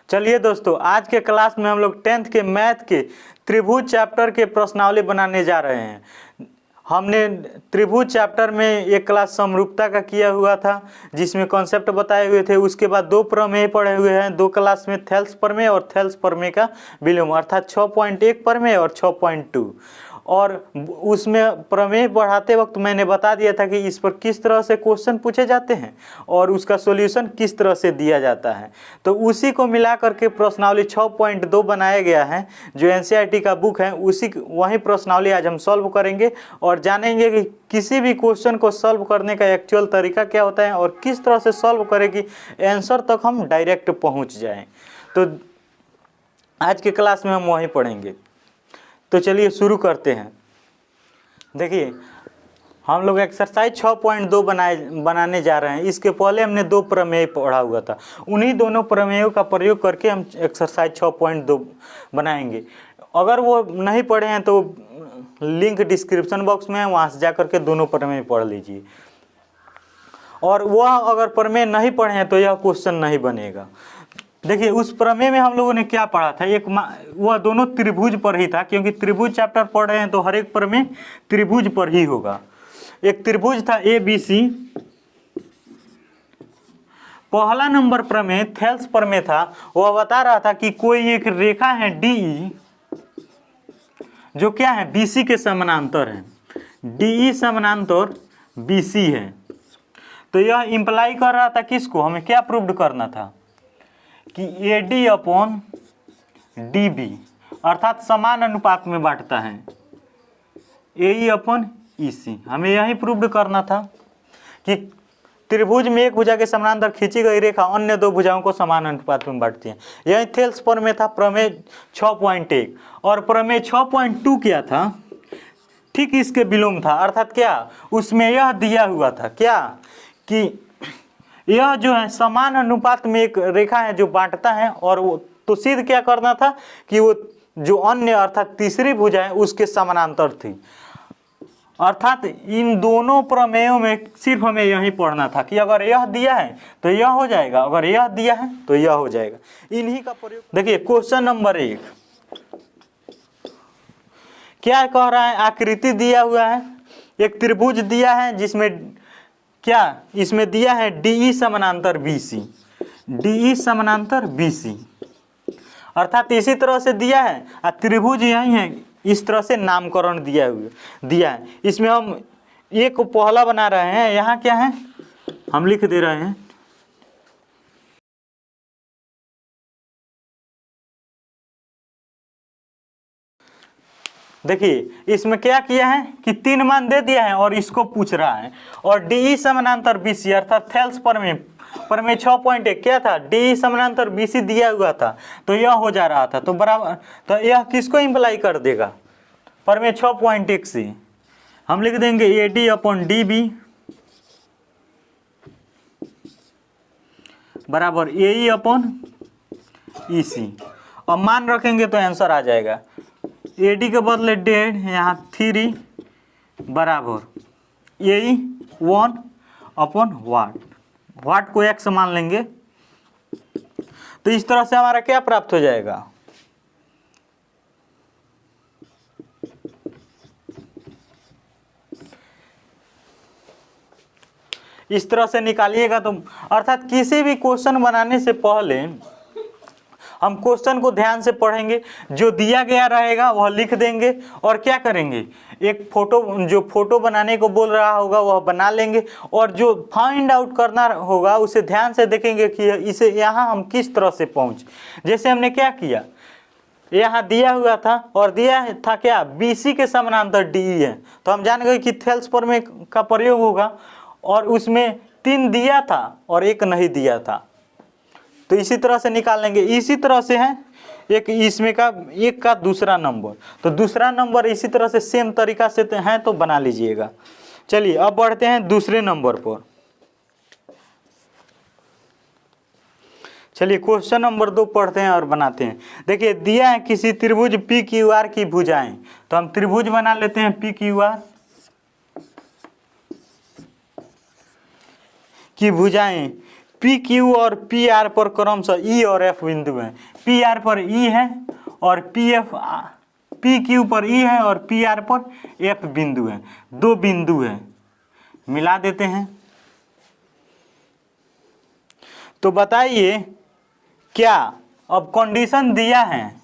चलिए दोस्तों, आज के क्लास में हम लोग 10th के मैथ के त्रिभुज चैप्टर के प्रश्नावली बनाने जा रहे हैं। हमने त्रिभुज चैप्टर में एक क्लास समरूपता का किया हुआ था, जिसमें कॉन्सेप्ट बताए हुए थे। उसके बाद दो प्रमेय पढ़े हुए हैं, दो क्लास में थेल्स प्रमेय और थेल्स प्रमेय का विलोम, अर्थात 6.1 प्रमेय और 6.2। और उसमें प्रमेय पढ़ाते वक्त मैंने बता दिया था कि इस पर किस तरह से क्वेश्चन पूछे जाते हैं और उसका सॉल्यूशन किस तरह से दिया जाता है। तो उसी को मिला करके प्रश्नावली 6.2 बनाया गया है, जो एनसीईआरटी का बुक है। वही प्रश्नावली आज हम सॉल्व करेंगे और जानेंगे कि किसी भी क्वेश्चन को सॉल्व करने का एक्चुअल तरीका क्या होता है और किस तरह से सॉल्व करें कि आंसर तक हम डायरेक्ट पहुँच जाएँ। तो आज के क्लास में हम वही पढ़ेंगे। तो चलिए शुरू करते हैं। देखिए, हम लोग एक्सरसाइज 6.2 बनाने जा रहे हैं। इसके पहले हमने दो प्रमेय पढ़ा हुआ था, उन्हीं दोनों प्रमेयों का प्रयोग करके हम एक्सरसाइज 6.2 बनाएंगे। अगर वो नहीं पढ़े हैं तो लिंक डिस्क्रिप्शन बॉक्स में है, वहाँ से जा करके दोनों प्रमेय पढ़ लीजिए। और वह अगर प्रमेय नहीं पढ़े हैं तो यह क्वेश्चन नहीं बनेगा। देखिए, उस प्रमेय में हम लोगों ने क्या पढ़ा था, वह दोनों त्रिभुज पर ही था, क्योंकि त्रिभुज चैप्टर पढ़ रहे हैं तो हर एक प्रमेय त्रिभुज पर ही होगा। एक त्रिभुज था ABC। पहला नंबर प्रमेय थेल्स प्रमेय था। वह बता रहा था कि कोई एक रेखा है DE, जो क्या है, BC के समानांतर है। DE समानांतर BC है। तो यह इंप्लाई कर रहा था किसको, हमें क्या प्रूव करना था कि AD/DB अर्थात समान अनुपात में बांटता है, AE/EC। हमें यही प्रूव करना था कि त्रिभुज में एक भुजा के समानांतर खींची गई रेखा अन्य दो भुजाओं को समान अनुपात में बांटती है। यही थेल्स प्रमेय था, प्रमेय 6.1। और प्रमेय 6.2 क्या था, ठीक इसके विलोम था। अर्थात क्या, उसमें यह दिया हुआ था क्या कि यह जो है समान अनुपात में एक रेखा है जो बांटता है, और वो तो सिद्ध क्या करना था कि वो जो अन्य अर्थात तीसरी भुजा है उसके समानांतर थी। अर्थात इन दोनों प्रमेयों में सिर्फ हमें यही पढ़ना था कि अगर यह दिया है तो यह हो जाएगा, अगर यह दिया है तो यह हो जाएगा। इन्हीं का प्रयोग। देखिए, क्वेश्चन नंबर 1 क्या कह रहा है, आकृति दिया हुआ है, एक त्रिभुज दिया है जिसमें क्या, इसमें दिया है DE समानांतर BC, DE समानांतर BC। अर्थात इसी तरह से दिया है, त्रिभुज यही है, इस तरह से नामकरण दिया है। इसमें हम एक पहला बना रहे हैं, यहाँ क्या है हम लिख दे रहे हैं। देखिए, इसमें क्या किया है कि 3 मान दे दिया है और इसको पूछ रहा है। और DE समानांतर BC अर्थात थेल्स प्रमेय 6.1 क्या था, DE समानांतर BC दिया हुआ था, तो यह हो जा रहा था। तो बराबर, तो यह किसको इंप्लाई कर देगा, प्रमेय 6.1 से हम लिख देंगे AD/DB बराबर AE/EC। और मान रखेंगे तो आंसर आ जाएगा। AD के बदले 1.5, यहाँ 3 बराबर AE1/वाट। वाट को x मान लेंगे, तो इस तरह से हमारा क्या प्राप्त हो जाएगा, इस तरह से निकालिएगा। तो अर्थात किसी भी क्वेश्चन बनाने से पहले हम क्वेश्चन को ध्यान से पढ़ेंगे, जो दिया गया रहेगा वह लिख देंगे, और क्या करेंगे, एक फोटो, जो फोटो बनाने को बोल रहा होगा वह बना लेंगे, और जो फाइंड आउट करना होगा उसे ध्यान से देखेंगे कि इसे यहाँ हम किस तरह से पहुँच। जैसे हमने क्या किया, यहाँ दिया हुआ था और दिया था क्या, BC के समानांतर DE है, तो हम जान गए कि थेल्स प्रमेय का प्रयोग होगा। और उसमें 3 दिया था और 1 नहीं दिया था, तो इसी तरह से निकाल लेंगे। इसी तरह से है एक इसमें का एक का दूसरा नंबर, तो दूसरा नंबर इसी तरह से सेम तरीका से है, तो बना लीजिएगा। चलिए अब बढ़ते हैं दूसरे नंबर पर। चलिए क्वेश्चन नंबर 2 पढ़ते हैं और बनाते हैं। देखिए, दिया है किसी त्रिभुज PQR की भुजाएं, तो हम त्रिभुज बना लेते हैं PQR की भुजाएं पी क्यू और पी आर पर क्रमशः ई और एफ बिंदु हैं। पी आर पर ई है और पी क्यू पर ई है और पी आर पर एफ बिंदु है। दो बिंदु है, मिला देते हैं। तो बताइए क्या अब कंडीशन दिया है,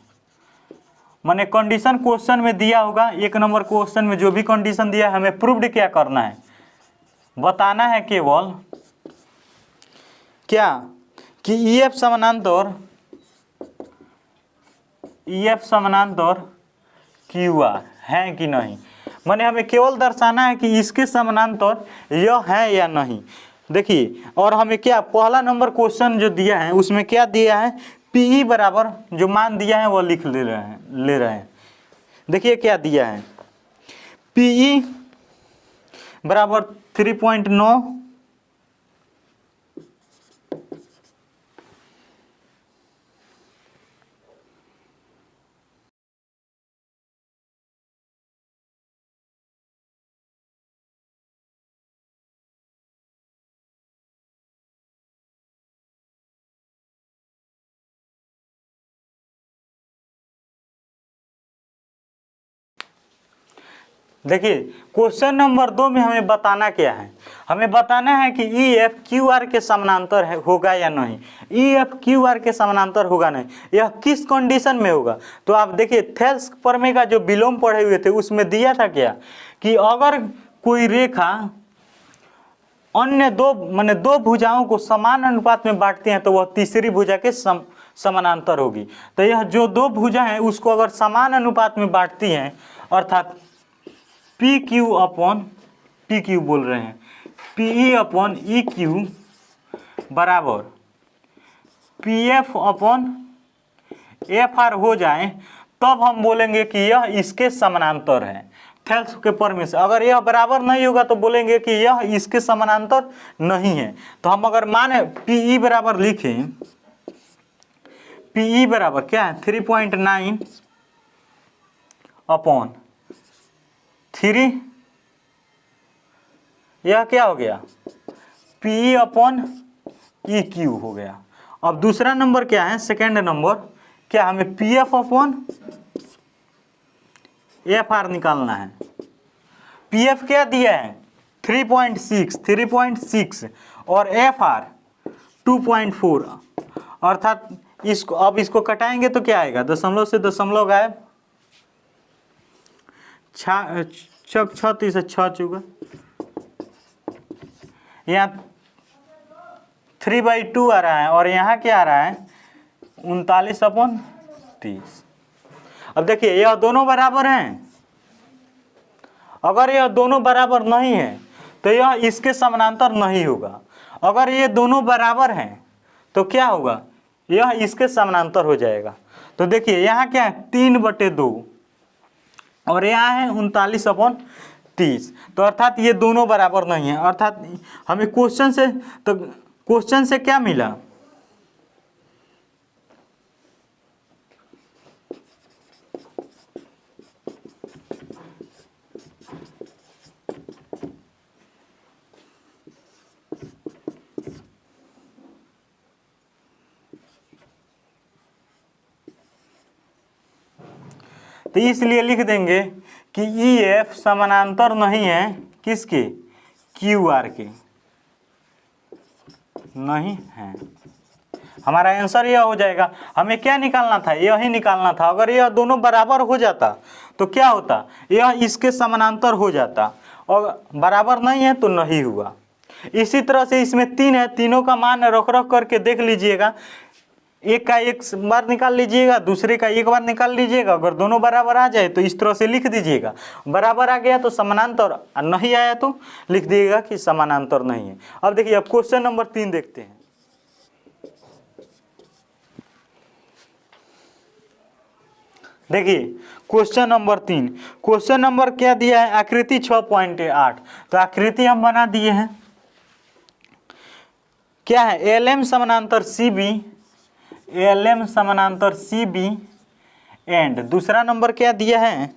माने कंडीशन क्वेश्चन में दिया होगा, 1 नंबर क्वेश्चन में जो भी कंडीशन दिया है हमें प्रूव्ड क्या करना है, बताना है केवल क्या कि EF समानांतर QR है कि नहीं। माने हमें केवल दर्शाना है कि इसके समानांतर यह है या नहीं। देखिए, और हमें क्या पहला नंबर क्वेश्चन जो दिया है उसमें क्या दिया है, PE बराबर जो मान दिया है वो लिख ले रहे हैं। देखिए क्या दिया है, PE बराबर 3.9 देखिए क्वेश्चन नंबर 2 में हमें बताना क्या है, हमें बताना है कि EF QR के समानांतर है होगा या नहीं। EF QR के समानांतर होगा नहीं, यह किस कंडीशन में होगा। तो आप देखिए थेल्स प्रमेय का जो विलोम पढ़े हुए थे उसमें दिया था क्या कि अगर कोई रेखा अन्य दो भुजाओं को समान अनुपात में बांटती हैं तो वह तीसरी भुजा के समानांतर होगी। तो यह जो दो भुजा हैं उसको अगर समान अनुपात में बांटती हैं, अर्थात पी क्यू बोल रहे हैं, PE अपॉन EQ बराबर PF अपॉन FR हो जाए, तब हम बोलेंगे कि यह इसके समानांतर है। थेल्स के प्रमेय से अगर यह बराबर नहीं होगा तो बोलेंगे कि यह इसके समानांतर नहीं है। तो हम अगर माने PE बराबर लिखें, PE बराबर क्या है 3.9 अपॉन 3, यह क्या हो गया PE अपॉन EQ हो गया। अब दूसरा नंबर क्या है, सेकेंड नंबर क्या, हमें PF अपॉन FR निकालना है। PF क्या दिया है 3.6 और FR 2.4, अर्थात इसको अब इसको कटाएंगे तो क्या आएगा, दशमलव से दशमलव गायब, 6 चुका, यहाँ 3/2 आ रहा है और यहाँ क्या आ रहा है 39/30। अब देखिए यह दोनों बराबर हैं, अगर यह दोनों बराबर नहीं है तो यह इसके समानांतर नहीं होगा। अगर ये दोनों बराबर हैं तो क्या होगा, यह इसके समानांतर हो जाएगा। तो देखिए यहाँ क्या है 3/2 और यहाँ है 39/30, तो अर्थात ये दोनों बराबर नहीं है। अर्थात हमें क्वेश्चन से क्या मिला, तो इसलिए लिख देंगे कि EF समानांतर नहीं है किसके, QR के नहीं है। हमारा आंसर यह हो जाएगा। हमें क्या निकालना था, यही निकालना था। अगर यह दोनों बराबर हो जाता तो क्या होता, यह इसके समानांतर हो जाता, और बराबर नहीं है तो नहीं हुआ। इसी तरह से इसमें 3 है, तीनों का मान रख रख करके देख लीजिएगा, एक का एक बार निकाल लीजिएगा, दूसरे का एक बार निकाल लीजिएगा। अगर दोनों बराबर आ जाए तो इस तरह से लिख दीजिएगा, बराबर आ गया तो समानांतर, नहीं आया तो लिख दीजिएगा कि समानांतर नहीं है। अब देखिए अब क्वेश्चन नंबर 3 देखते हैं। देखिए क्वेश्चन नंबर 3, क्वेश्चन नंबर क्या दिया है, आकृति 6.8। तो आकृति हम बना दिए हैं, क्या है LM समानांतर CB एंड दूसरा नंबर क्या दिया है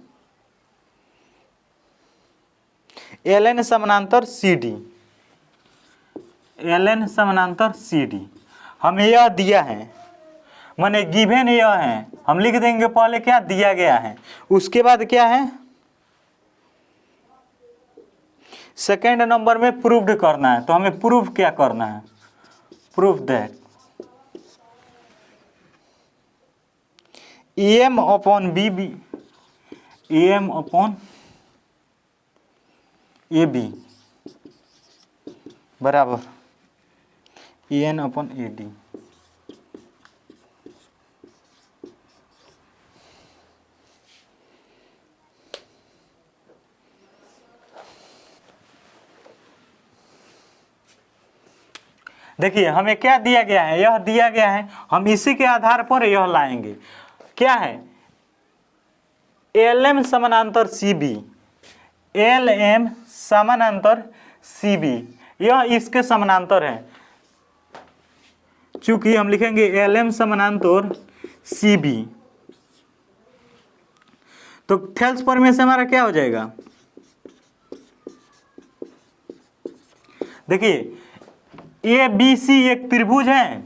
LN समानांतर CD। ln समानांतर CD। हमें यह दिया है, माने गिवन यह है, हम लिख देंगे पहले क्या दिया गया है, उसके बाद क्या है सेकेंड नंबर में प्रूव्ड करना है। तो हमें प्रूफ क्या करना है, proof that EM upon BB EM upon AB बराबर EN अपॉन AD। देखिए हमें क्या दिया गया है, यह दिया गया है, हम इसी के आधार पर यह लाएंगे। क्या है LM समानांतर CB, LM समानांतर CB, यह इसके समानांतर है। चूंकि हम लिखेंगे LM समानांतर CB, तो थेल्स प्रमेय से हमारा क्या हो जाएगा, देखिए ABC एक त्रिभुज है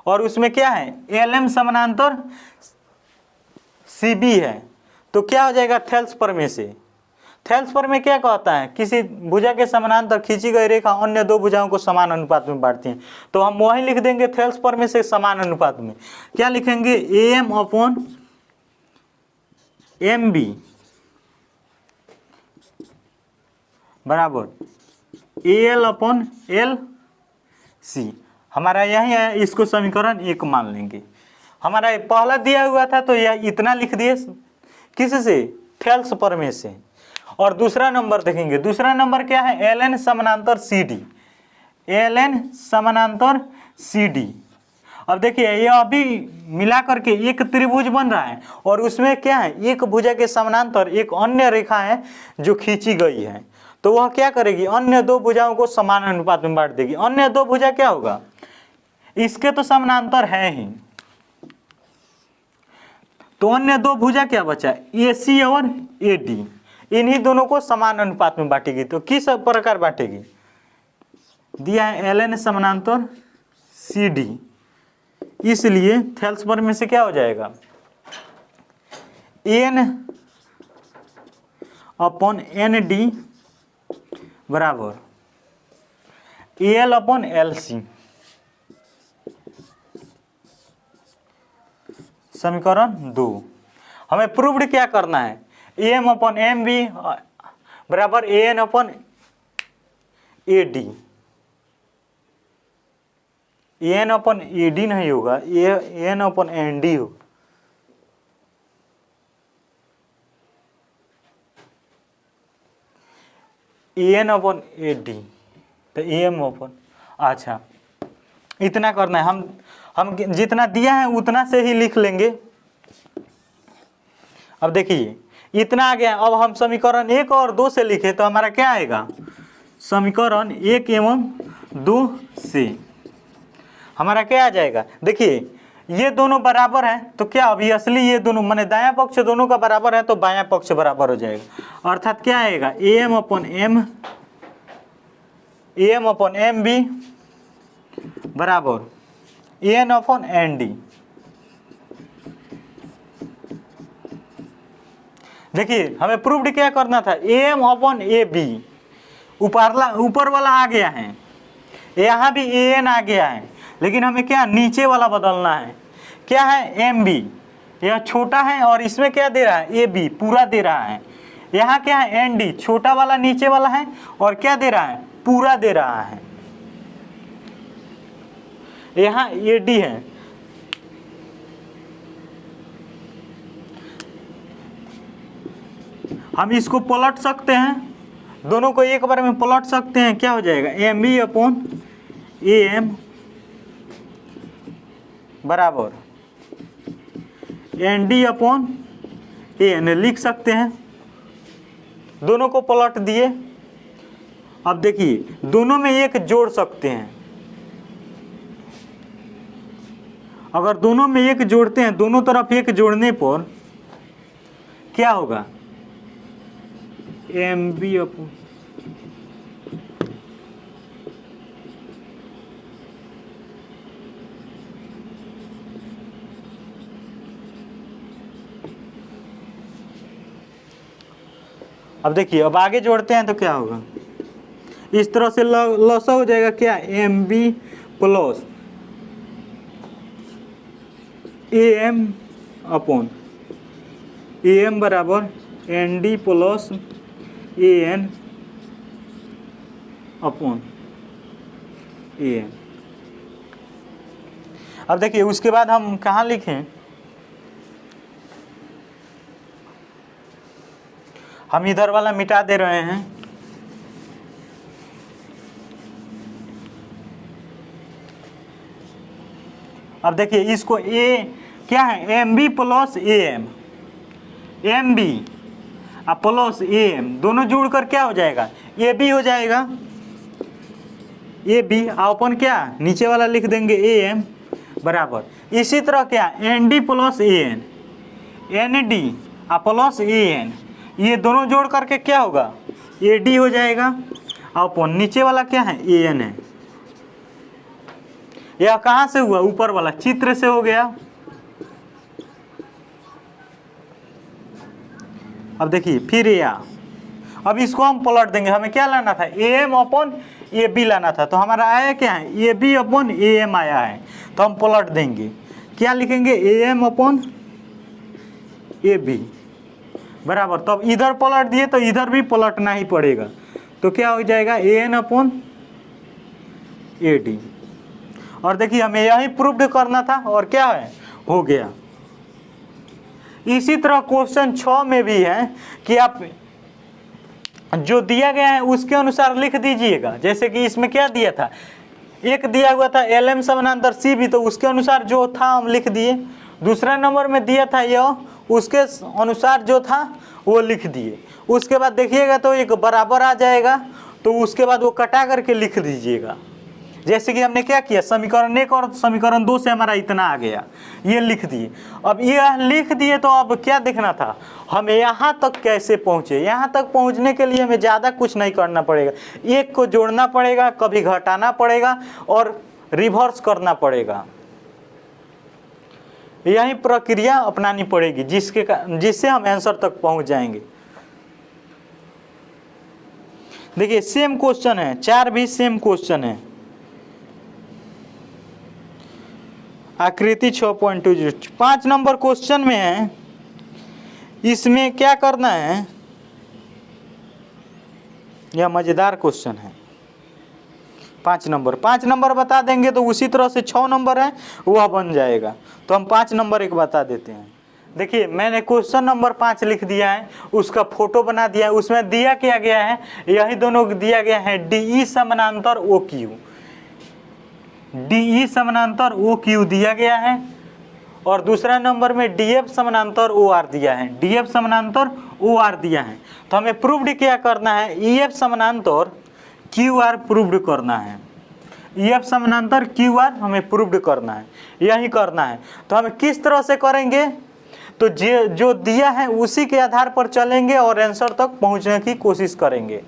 और उसमें क्या है LM समानांतर CB है। तो क्या हो जाएगा थेल्स प्रमेय से, थेल्स प्रमेय क्या कहता है, किसी भुजा के समानांतर खींची गई रेखा अन्य दो भुजाओं को समान अनुपात में बांटती है। तो हम वही लिख देंगे थेल्स प्रमेय से समान अनुपात में, क्या लिखेंगे AM अपॉन MB बराबर AL अपॉन LC। हमारा यही है, इसको समीकरण 1 मान लेंगे। हमारा ये पहला दिया हुआ था तो यह इतना लिख दिए, किससे थेल्स प्रमेय से। और दूसरा नंबर देखेंगे, दूसरा नंबर क्या है LN समानांतर CD, LN समानांतर CD। अब देखिए यह अभी मिला करके एक त्रिभुज बन रहा है और उसमें क्या है एक भुजा के समानांतर एक अन्य रेखा है जो खींची गई है। तो वह क्या करेगी, अन्य दो भुजाओं को समान अनुपात में बांट देगी। अन्य दो भुजा क्या होगा, इसके तो समानांतर है ही, तो अन्य दो भुजा क्या बचा AC और AD, इन्हीं दोनों को समान अनुपात में बांटेगी। तो किस प्रकार बांटेगी, दिया है LN समानांतर CD, इसलिए थेल्स प्रमेय से क्या हो जाएगा N अपॉन ND बराबर AL अपॉन LC। समीकरण 2। हमें प्रूव्ड क्या करना है, AM अपॉन MB बराबर AN upon AD। AN upon AD नहीं होगा, AN अपॉन ND हो। AN अपॉन AD तो AM अपॉन, अच्छा इतना करना है। हम जितना दिया है उतना से ही लिख लेंगे। अब देखिए इतना आ गया, अब हम समीकरण 1 और 2 से लिखे तो हमारा क्या आएगा, समीकरण 1 एवं 2 से हमारा क्या आ जाएगा, देखिए ये दोनों बराबर हैं तो क्या ऑब्वियसली ये दोनों माने दायां पक्ष दोनों का बराबर है तो बायां पक्ष बराबर हो जाएगा। अर्थात क्या आएगा AM अपॉन MB बराबर AN अपॉन ND। देखिए हमें प्रूव्ड क्या करना था, AM अपॉन AB, ऊपर वाला आ गया है, यहाँ भी AN आ गया है, लेकिन हमें क्या नीचे वाला बदलना है। क्या है MB, यह छोटा है और इसमें क्या दे रहा है AB पूरा दे रहा है। यहाँ क्या है ND छोटा वाला नीचे वाला है और क्या दे रहा है पूरा दे रहा है। यहाँ AD है, हम इसको पलट सकते हैं, दोनों को एक बार में पलट सकते हैं। क्या हो जाएगा MB अपॉन AM बराबर ND अपॉन AN लिख सकते हैं, दोनों को पलट दिए। अब देखिए दोनों में एक जोड़ सकते हैं, अगर दोनों में एक जोड़ते हैं, दोनों तरफ एक जोड़ने पर क्या होगा MB अपॉन अब देखिए, अब आगे जोड़ते हैं तो क्या होगा, इस तरह से लसा हो जाएगा क्या, M B plus A M upon A M बराबर N D plus A N upon A N. अब देखिए उसके बाद हम कहाँ लिखें, हम इधर वाला मिटा दे रहे हैं, अब देखिए इसको ए क्या है, M B plus A M B plus A M दोनों जोड़कर क्या हो जाएगा, ए बी हो जाएगा, ए बी अपन क्या नीचे वाला लिख देंगे ए एम बराबर, इसी तरह क्या N D plus A N D plus A N, ये दोनों जोड़ करके क्या होगा, ए डी हो जाएगा, अपन नीचे वाला क्या है ए एन है। यह कहाँ से हुआ, ऊपर वाला चित्र से हो गया। अब देखिए फिर या, अब इसको हम पलट देंगे, हमें क्या लाना था, A M upon A B लाना था, तो हमारा आया क्या है, A B upon A M आया है, तो हम पलट देंगे, क्या लिखेंगे, A M upon A B बराबर, तब इधर पलट दिए तो इधर भी पलटना ही पड़ेगा, तो क्या हो जाएगा, ए एन अपॉन ए डी। और देखिए हमें यही प्रूव्ड करना था और क्या है, हो गया। इसी तरह क्वेश्चन 6 में भी है कि आप जो दिया गया है उसके अनुसार लिख दीजिएगा। जैसे कि इसमें क्या दिया था, एक दिया हुआ था एल एम समानांतर सी बी, तो उसके अनुसार जो था हम लिख दिए। दूसरा नंबर में दिया था यह, उसके अनुसार जो था वो लिख दिए। उसके बाद देखिएगा तो एक बराबर आ जाएगा, तो उसके बाद वो कटा करके लिख दीजिएगा। जैसे कि हमने क्या किया, समीकरण 1 और समीकरण 2 से हमारा इतना आ गया, ये लिख दिए। अब ये लिख दिए तो अब क्या देखना था, हमें यहाँ तक कैसे पहुँचे। यहाँ तक पहुँचने के लिए हमें ज़्यादा कुछ नहीं करना पड़ेगा, एक को जोड़ना पड़ेगा, कभी घटाना पड़ेगा और रिवर्स करना पड़ेगा। यही प्रक्रिया अपनानी पड़ेगी जिससे हम आंसर तक पहुँच जाएंगे। देखिए सेम क्वेश्चन है, 4 भी सेम क्वेश्चन है। आकृति 6.20 5 नंबर क्वेश्चन में है। इसमें क्या करना है, यह मजेदार क्वेश्चन है। 5 नंबर बता देंगे तो उसी तरह से 6 नंबर है वह बन जाएगा। तो हम 5 नंबर एक बता देते हैं। देखिए मैंने क्वेश्चन नंबर 5 लिख दिया है, उसका फोटो बना दिया है। उसमें दिया क्या गया है, यही दोनों दिया गया है, DE समानांतर OQ, DE समानांतर OQ दिया गया है। और दूसरा नंबर में DF समानांतर OR दिया है, DF समानांतर OR दिया है। तो हमें प्रूव्ड क्या करना है, EF समानांतर QR प्रूव्ड करना है। EF समानांतर QR हमें प्रूव्ड करना है, यही करना है। तो हमें किस तरह से करेंगे, तो जो दिया है उसी के आधार पर चलेंगे और आंसर तक पहुंचने की कोशिश करेंगे।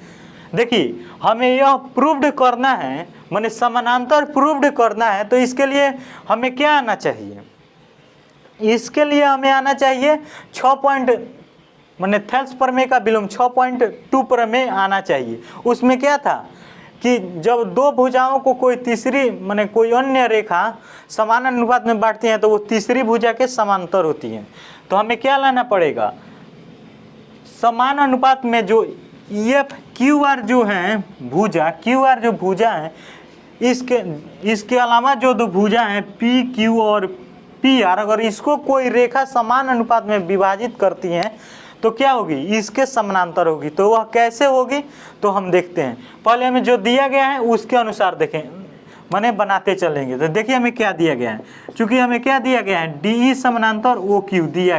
देखिए हमें यह प्रूव्ड करना है, माने समानांतर प्रूव्ड करना है, तो इसके लिए हमें क्या आना चाहिए, इसके लिए हमें आना चाहिए 6 माने थेल्स प्रमेय का विलोम 6.2 प्रमेय आना चाहिए। उसमें क्या था कि जब दो भुजाओं को कोई तीसरी माने कोई अन्य रेखा समान अनुपात में बांटती हैं तो वो तीसरी भुजा के समांतर होती हैं। तो हमें क्या लाना पड़ेगा, समान अनुपात में जो EF QR जो है भुजा, QR जो भुजा है, इसके अलावा जो दो भुजा हैं PQ और PR, अगर इसको कोई रेखा समान अनुपात में विभाजित करती हैं तो क्या होगी, इसके समानांतर होगी। तो वह कैसे होगी, तो हम देखते हैं। पहले हमें जो दिया गया है उसके अनुसार देखें, माने बनाते चलेंगे। तो देखिए हमें क्या दिया गया है, चूंकि हमें क्या दिया गया है, DE समानांतर OQ दिया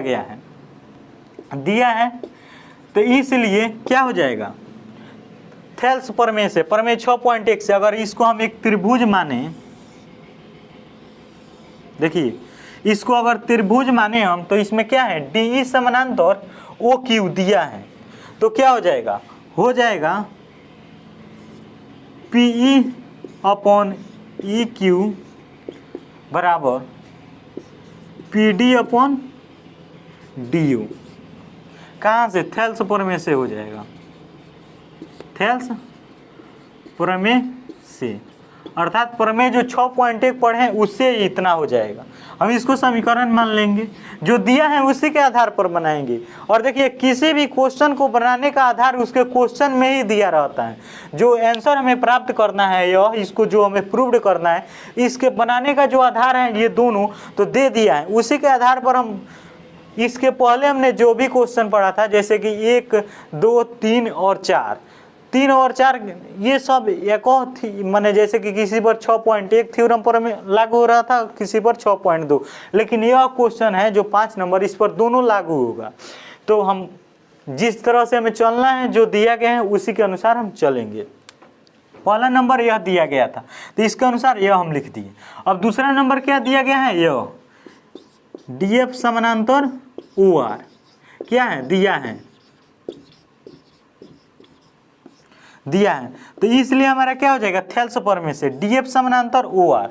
है, तो इसलिए क्या हो जाएगा, थेल्स प्रमेय से, प्रमेय 6.1 से अगर इसको हम एक त्रिभुज माने, देखिए इसको अगर त्रिभुज माने हम, तो इसमें क्या है, DE समानांतर OQ दिया है, तो क्या हो जाएगा, PE अपॉन EQ बराबर PD अपॉन DU। कहाँ से, थेल्स प्रमेय से हो जाएगा। थेल्स प्रमेय से, अर्थात प्रमेय जो 6.1 पढ़े हैं उससे इतना हो जाएगा। हम इसको समीकरण मान लेंगे, जो दिया है उसी के आधार पर बनाएंगे। और देखिए किसी भी क्वेश्चन को बनाने का आधार उसके क्वेश्चन में ही दिया रहता है। जो आंसर हमें प्राप्त करना है या इसको जो हमें प्रूव्ड करना है, इसके बनाने का जो आधार है ये दोनों तो दे दिया है, उसी के आधार पर हम इसके पहले हमने जो भी क्वेश्चन पढ़ा था, जैसे कि 1, 2, 3 और 4, 3 और 4 ये सब एक थी, माने जैसे कि किसी पर 6.1 थ्योरम पर में लागू हो रहा था, किसी पर 6.2, लेकिन यह क्वेश्चन है जो 5 नंबर, इस पर दोनों लागू होगा। तो हम जिस तरह से हमें चलना है, जो दिया गया है उसी के अनुसार हम चलेंगे। पहला नंबर यह दिया गया था तो इसके अनुसार यह हम लिख दिए। अब दूसरा नंबर क्या दिया गया है, यह DF समानांतर OR क्या है, दिया है तो इसलिए हमारा क्या हो जाएगा, थेल्स प्रमेय से DF समानांतर OR,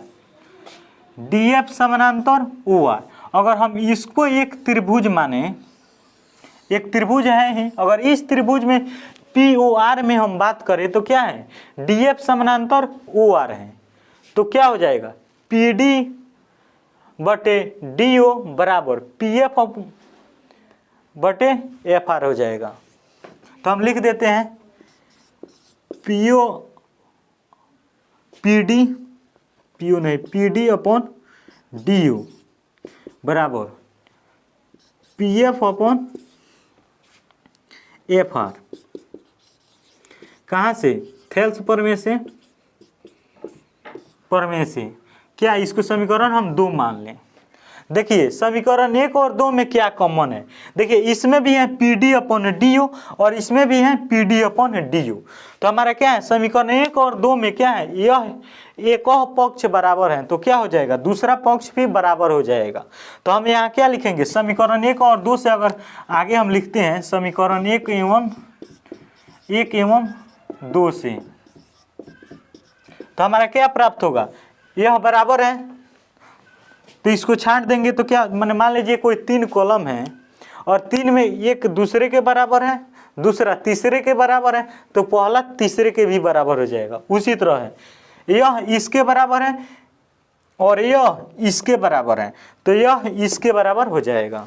DF समानांतर OR। अगर हम इसको एक त्रिभुज माने, एक त्रिभुज है ही, अगर इस त्रिभुज में POR में हम बात करें तो क्या है, DF समानांतर OR है, तो क्या हो जाएगा, PD बटे DO बराबर PF बटे FR हो जाएगा। तो हम लिख देते हैं PD अपॉन DO बराबर PF अपॉन FR। कहाँ से, थेल्स प्रमेय से, क्या इसको समीकरण हम 2 मान लें। देखिए समीकरण 1 और 2 में क्या कॉमन है, देखिए इसमें भी है PD अपॉन DO और इसमें भी है PD अपॉन DO। तो हमारा क्या है, समीकरण 1 और 2 में क्या है, यह एक पक्ष बराबर है तो क्या हो जाएगा, दूसरा पक्ष भी बराबर हो जाएगा। तो हम यहाँ क्या लिखेंगे, समीकरण 1 और 2 से अगर आगे हम लिखते हैं समीकरण 1 एवं 2 से, तो हमारा क्या प्राप्त होगा, यह बराबर है तो इसको छांट देंगे तो क्या, मैंने मान लीजिए कोई 3 कॉलम है और 3 में एक दूसरे के बराबर है, दूसरा तीसरे के बराबर है, तो पहला तीसरे के भी बराबर हो जाएगा। उसी तरह है, यह इसके बराबर है और यह इसके बराबर है, तो यह इसके बराबर हो जाएगा।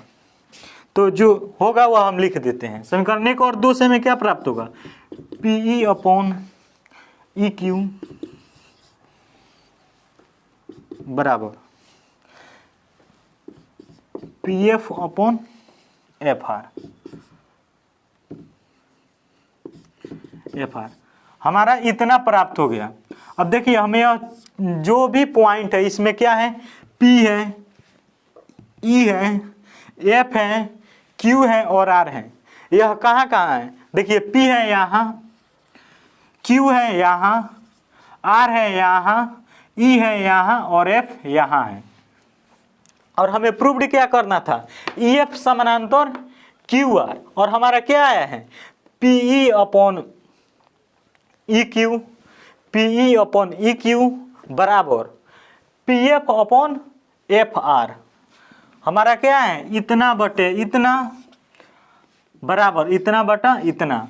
तो जो होगा वह हम लिख देते हैं। समीकरण 1 और 2 से हमें क्या प्राप्त होगा, PE अपॉन EQ बराबर PF अपॉन FR। हमारा इतना प्राप्त हो गया। अब देखिए हमें जो भी पॉइंट है इसमें क्या है, P है, E है, F है, Q है और R है। यह कहाँ कहाँ है, देखिए P है यहाँ, Q है यहाँ, R है यहाँ, E है यहाँ और F यहाँ है। और हमें प्रूव्ड क्या करना था, EF समानांतर QR, और हमारा क्या आया है, PE अपॉन EQ बराबर PF अपॉन FR। हमारा क्या है, इतना बटे इतना बराबर इतना बटा इतना।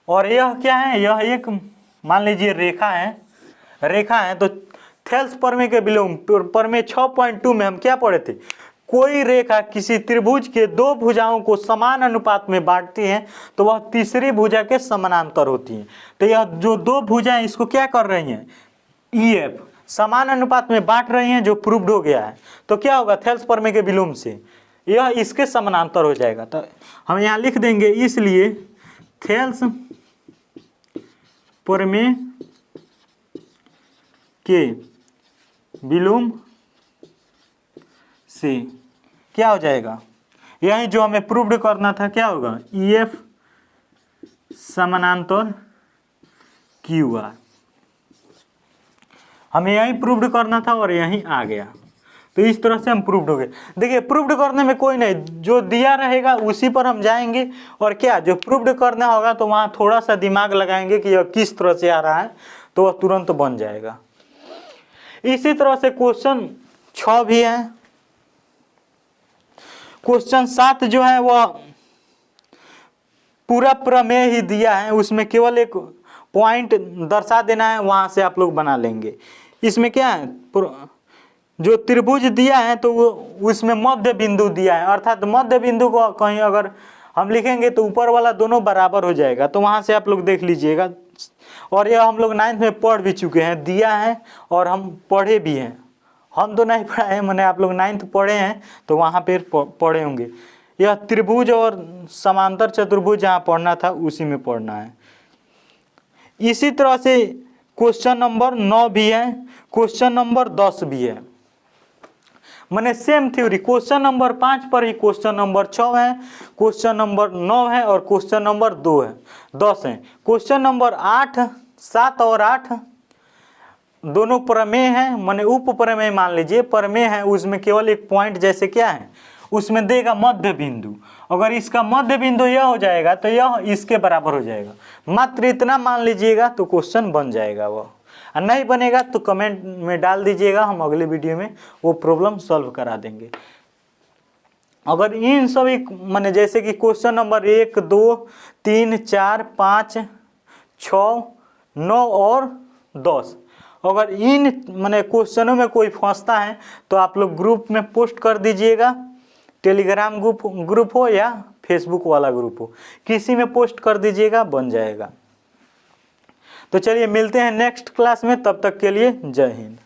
और यह क्या है, यह एक मान लीजिए रेखा है। तो थेल्स प्रमेय के विलोम प्रमेय 6.2 में हम क्या पढ़े थे, कोई रेखा किसी त्रिभुज के 2 भुजाओं को समान अनुपात में बांटती है तो वह तीसरी भुजा के समानांतर होती है। तो यह जो 2 भुजाएं इसको क्या कर रही हैं, EF समान अनुपात में बांट रही हैं, जो प्रूव्ड हो गया है। तो क्या होगा, थेल्स प्रमेय के विलोम से यह इसके समानांतर हो जाएगा। तो हम यहाँ लिख देंगे, इसलिए थेल्स प्रमेय के विलोम से क्या हो जाएगा, यही जो हमें प्रूव्ड करना था, क्या होगा, EF समानांतर QR। हमें यही प्रूव्ड करना था और यही आ गया। तो इस तरह से हम प्रूव्ड हो गए। देखिए प्रूव्ड करने में कोई नहीं, जो दिया रहेगा उसी पर हम जाएंगे, और क्या जो प्रूव्ड करना होगा तो वहाँ थोड़ा सा दिमाग लगाएंगे कि यह किस तरह से आ रहा है, तो वह तुरंत बन जाएगा। इसी तरह से क्वेश्चन 6 भी है। क्वेश्चन 7 जो है वह पूरा प्रमेय ही दिया है, उसमें केवल एक पॉइंट दर्शा देना है, वहाँ से आप लोग बना लेंगे। इसमें क्या है, जो त्रिभुज दिया है तो वो उसमें मध्य बिंदु दिया है, अर्थात मध्य बिंदु को कहीं अगर हम लिखेंगे तो ऊपर वाला दोनों बराबर हो जाएगा, तो वहाँ से आप लोग देख लीजिएगा। और यह हम लोग 9th में पढ़ भी चुके हैं, दिया है और हम पढ़े भी हैं। हम तो नहीं पढ़े हैं, मैंने आप लोग 9th पढ़े हैं तो वहाँ पे पढ़े होंगे। यह त्रिभुज और समांतर चतुर्भुज जहाँ पढ़ना था उसी में पढ़ना है। इसी तरह से क्वेश्चन नंबर 9 भी है, क्वेश्चन नंबर 10 भी है। मैंने सेम थ्योरी, क्वेश्चन नंबर 5 पर ही क्वेश्चन नंबर 6 है, क्वेश्चन नंबर 9 है और क्वेश्चन नंबर 2 है, 10 है। क्वेश्चन नंबर 8, 7 और 8 दोनों प्रमेय हैं, मैंने उप प्रमेय मान लीजिए, प्रमेय है उसमें केवल एक पॉइंट जैसे क्या है उसमें देगा मध्य बिंदु। अगर इसका मध्य बिंदु यह हो जाएगा तो यह इसके बराबर हो जाएगा, मात्र इतना मान लीजिएगा तो क्वेश्चन बन जाएगा। वह नहीं बनेगा तो कमेंट में डाल दीजिएगा, हम अगले वीडियो में वो प्रॉब्लम सॉल्व करा देंगे। अगर इन सभी माने जैसे कि क्वेश्चन नंबर 1, 2, 3, 4, 5, 6, 9 और 10, अगर इन माने क्वेश्चनों में कोई फंसता है तो आप लोग ग्रुप में पोस्ट कर दीजिएगा, टेलीग्राम ग्रुप हो या फेसबुक वाला ग्रुप हो, किसी में पोस्ट कर दीजिएगा, बन जाएगा। तो चलिए मिलते हैं नेक्स्ट क्लास में, तब तक के लिए जय हिंद।